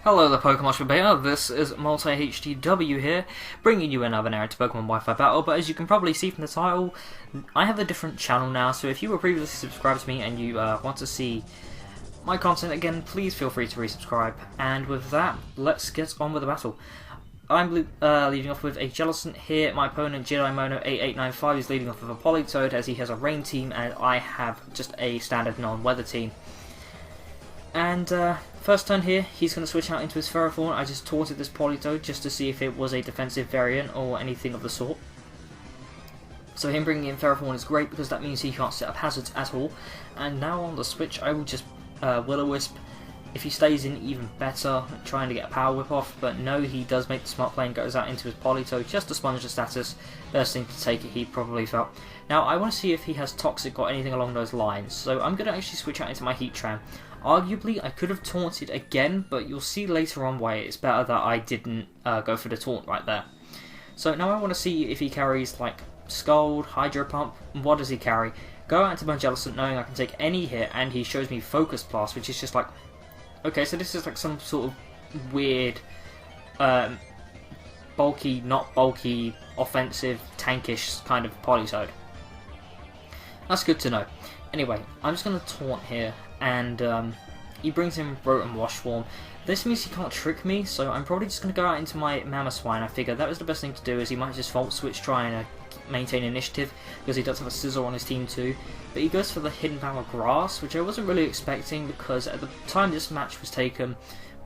Hello there, Pokemoshpitbeta. This is MultiHGW here, bringing you another Narrator Pokemon Wi-Fi battle. But as you can probably see from the title, I have a different channel now. So if you were previously subscribed to me and you want to see my content again, please feel free to resubscribe. And with that, let's get on with the battle. I'm leading off with a Jellicent here. My opponent, Jedimono8895, is leading off with a Politoed as he has a rain team, and I have just a standard non-weather team. And first turn here, he's going to switch out into his Ferrothorn. I just taunted this Politoed just to see if it was a defensive variant or anything of the sort. So him bringing in Ferrothorn is great because that means he can't set up hazards at all. And now on the switch, I will just Will-O-Wisp. If he stays in, even better, trying to get a Power Whip off. But no, he does make the smart play and goes out into his Politoed just to sponge the status. Best thing to take it, he probably felt. Now I want to see if he has Toxic or anything along those lines. So I'm going to actually switch out into my Heatran. Arguably, I could have taunted again, but you'll see later on why it's better that I didn't go for the taunt right there. So now I want to see if he carries like Scald, Hydro Pump. What does he carry? Go out into my Jellicent knowing I can take any hit, and he shows me Focus Blast, which is just like, okay, so this is like some sort of weird, bulky, not bulky, offensive, tankish kind of Politoed. That's good to know. Anyway, I'm just going to taunt here, and he brings in Rotom Wash form. This means he can't trick me, so I'm probably just going to go out into my Mamoswine. I figured that was the best thing to do, as he might just Volt Switch trying to maintain initiative, because he does have a Scizor on his team too. But he goes for the Hidden Power Grass, which I wasn't really expecting, because at the time this match was taken,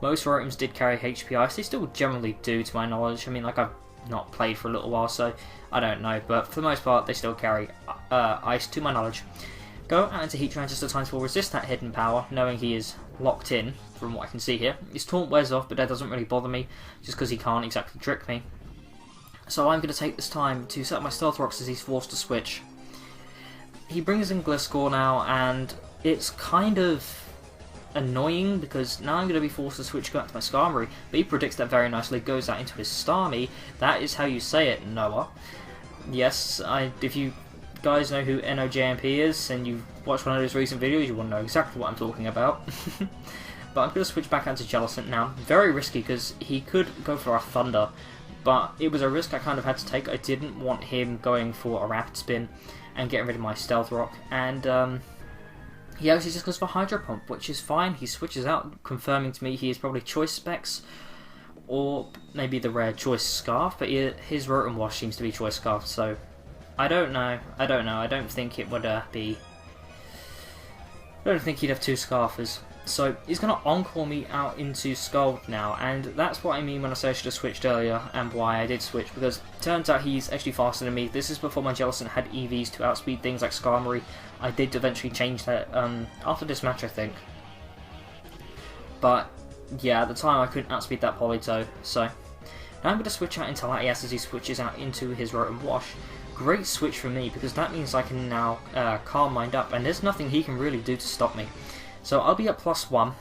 most Rotoms did carry HP Ice. They still generally do, to my knowledge. I mean, like, I've not played for a little while, so I don't know, but for the most part, they still carry Ice, to my knowledge. Go out into Heatran just at times will resist that Hidden Power, knowing he is locked in, from what I can see here. His taunt wears off, but that doesn't really bother me, just because he can't exactly trick me. So I'm going to take this time to set up my Stealth Rocks as he's forced to switch. He brings in Gliscor now, and it's kind of annoying, because now I'm going to be forced to switch back to my Skarmory, but he predicts that very nicely, goes out into his Starmie. That is how you say it, Noah. Yes, if you guys know who NOJMP is, and you've watched one of those recent videos, you will know exactly what I'm talking about. But I'm going to switch back out to Jellicent now. Very risky, because he could go for a Thunder, but it was a risk I kind of had to take. I didn't want him going for a Rapid Spin and getting rid of my Stealth Rock, and he actually just goes for Hydro Pump, which is fine. He switches out, confirming to me he is probably Choice Specs, or maybe the rare Choice Scarf, but his Rotom Wash seems to be Choice Scarf, so I don't know. I don't think it would be. I don't think he'd have two Scarfers. So he's going to Encore me out into Scald now, and that's what I mean when I say I should have switched earlier, and why I did switch, because it turns out he's actually faster than me. This is before my Jellicent had EVs to outspeed things like Skarmory. I did eventually change that after this match, I think. But yeah, at the time I couldn't outspeed that Politoed, so now I'm going to switch out into Latias as he switches out into his Rotom Wash. Great switch for me, because that means I can now Calm Mind up, and there's nothing he can really do to stop me. So I'll be at +1,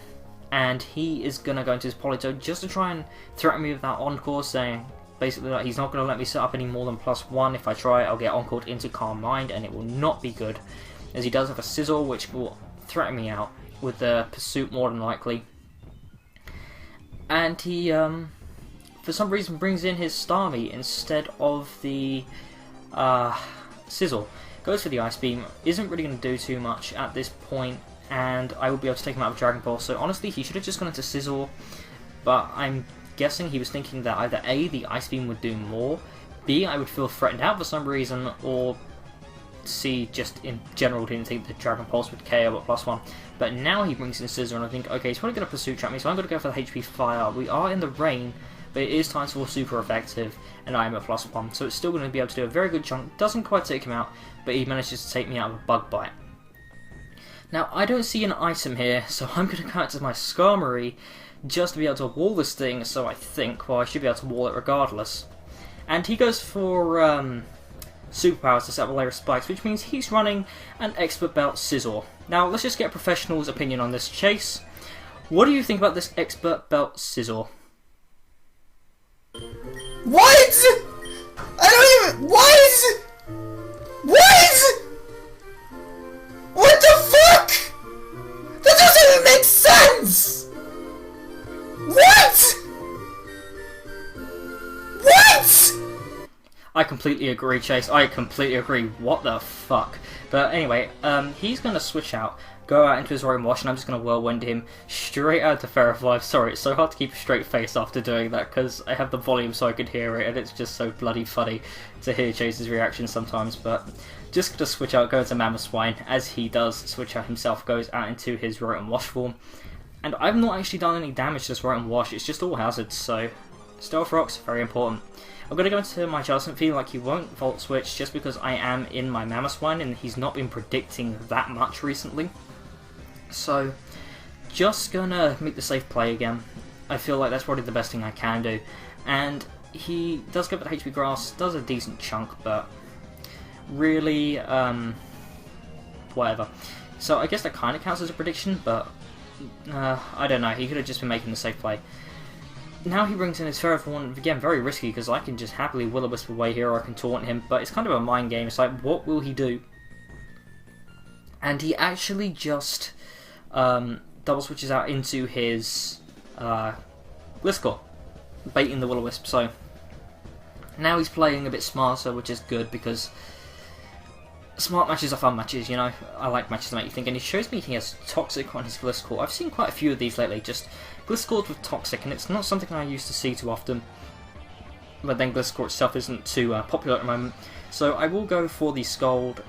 and he is going to go into his Politoed just to try and threaten me with that Encore, saying basically that he's not going to let me set up any more than +1. If I try, I'll get Encored into Calm Mind, and it will not be good, as he does have a Scizor, which will threaten me out with the Pursuit more than likely. And he, for some reason, brings in his Starmie instead of the Scizor. Goes for the Ice Beam, isn't really going to do too much at this point, and I will be able to take him out of Dragon Ball. So honestly, he should have just gone into Scizor, but I'm guessing he was thinking that either A, the Ice Beam would do more, B, I would feel threatened out for some reason, or C, just in general didn't think that Dragon Pulse would KO at +1. But now he brings in Scizor, and I think, okay, he's probably going to Pursuit Trap me, so I'm going to go for the HP Fire. We are in the rain, but it is Times 4 super effective, and I am at +1, so it's still going to be able to do a very good chunk. Doesn't quite take him out, but he manages to take me out of a Bug Bite. Now, I don't see an item here, so I'm going to go out to my Skarmory just to be able to wall this thing, so I think, well, I should be able to wall it regardless. And he goes for Superpowers to set up a layer of spikes, which means he's running an Expert Belt Scizor. Now, let's just get a professional's opinion on this, Chase. What do you think about this Expert Belt Scizor? What? I don't even. What? What? What the fuck? That doesn't even make sense! What? completely agree, Chase. I completely agree. What the fuck? But anyway, he's going to switch out, go out into his Rotom Wash, and I'm just going to Whirlwind him straight out to Ferrovive. Sorry, it's so hard to keep a straight face after doing that, because I have the volume so I could hear it, and it's just so bloody funny to hear Chase's reaction sometimes. But just going to switch out, go into Mamoswine, as he does switch out himself, goes out into his Rotom Wash form. And I've not actually done any damage to this Rotom Wash, it's just all hazards, so Stealth Rock's very important. I'm going to go into my Jellicent feeling like he won't Volt Switch just because I am in my Mamoswine and he's not been predicting that much recently. So, just going to make the safe play again. I feel like that's probably the best thing I can do. And he does go for the HP Grass, does a decent chunk, but really, whatever. So I guess that kind of counts as a prediction, but I don't know, he could have just been making the safe play. Now he brings in his Ferrothorn, again very risky because I can just happily Will-O-Wisp away here or I can taunt him, but it's kind of a mind game. It's like, what will he do? And he actually just double switches out into his Gliscor, baiting the Will-O-Wisp. So now he's playing a bit smarter, which is good because smart matches are fun matches, you know. I like matches that make you think, and he shows me he has Toxic on his Gliscor. I've seen quite a few of these lately, just Gliscors with Toxic, and it's not something I used to see too often. But then Gliscor itself isn't too popular at the moment, so I will go for the Scald,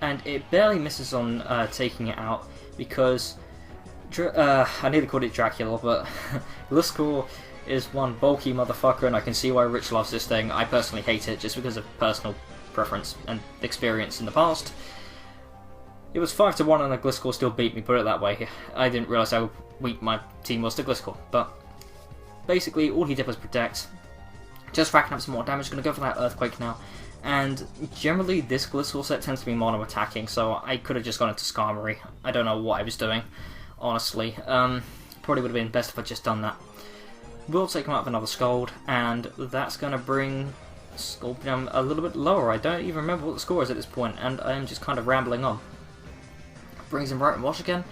and it barely misses on taking it out, because I nearly called it Dracula, but Gliscor is one bulky motherfucker, and I can see why Rich loves this thing. I personally hate it, just because of personal preference and experience in the past. It was 5-1 and the Gliscor still beat me, put it that way. I didn't realise how weak my team was to Gliscor, but basically all he did was protect. Just racking up some more damage, going to go for that Earthquake now. And generally this Gliscor set tends to be mono attacking, so I could have just gone into Skarmory. I don't know what I was doing, honestly. Probably would have been best if I'd just done that. We'll take him out of another Scald, and that's going to bring Scorpion a little bit lower. I don't even remember what the score is at this point, and I am just kind of rambling on. Brings him Rotom Wash again.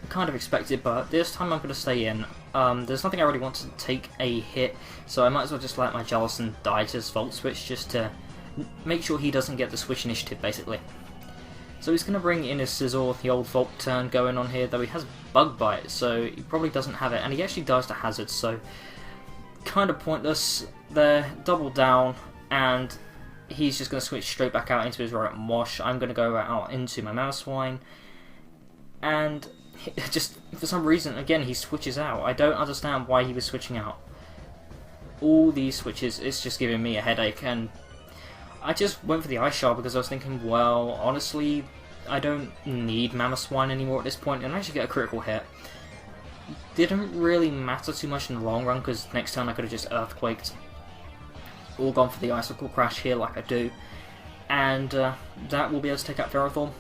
Kind of expected, but this time I'm going to stay in. There's nothing I really want to take a hit, so I might as well just let my Jellicent die to his Volt Switch just to make sure he doesn't get the Switch initiative, basically. So he's going to bring in his Scizor, the old Volt turn going on here, though he has Bug Bite, so he probably doesn't have it, and he actually dies to Hazard, so kind of pointless there. Double down, and he's just going to switch straight back out into his Rotom Wash. I'm going to go out into my Mamoswine, and just for some reason, again, he switches out. I don't understand why he was switching out. All these switches, it's just giving me a headache, and I just went for the Ice Shard because I was thinking, well, honestly, I don't need Mamoswine anymore at this point, and I actually get a critical hit. Didn't really matter too much in the long run, because next turn I could have just Earthquaked, or gone for the Icicle Crash here like I do, and that will be able to take out Ferrothorn.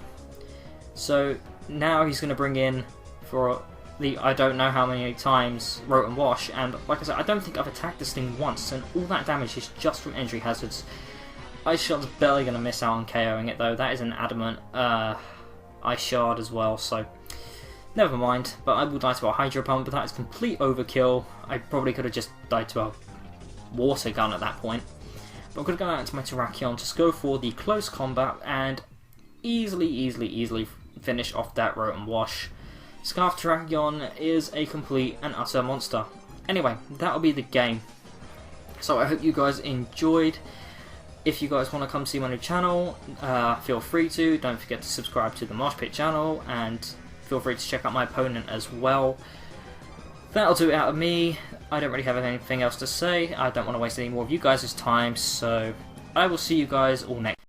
So now he's going to bring in for the I don't know how many times Rotom Wash, and like I said, I don't think I've attacked this thing once, and all that damage is just from entry hazards. Ice Shard's barely going to miss out on KOing it though. That is an adamant Ice Shard as well, so never mind. But I will die to a Hydro Pump, but that is complete overkill. I probably could have just died to a Water Gun at that point. But I'm going to go out into my Terrakion, just go for the close combat, and easily finish off that Rotom Wash. Scarf Terrakion is a complete and utter monster. Anyway, that'll be the game. So I hope you guys enjoyed. If you guys want to come see my new channel, feel free to. Don't forget to subscribe to the Mosh Pit channel, and feel free to check out my opponent as well. That'll do it out of me. I don't really have anything else to say. I don't want to waste any more of you guys' time, so I will see you guys all next.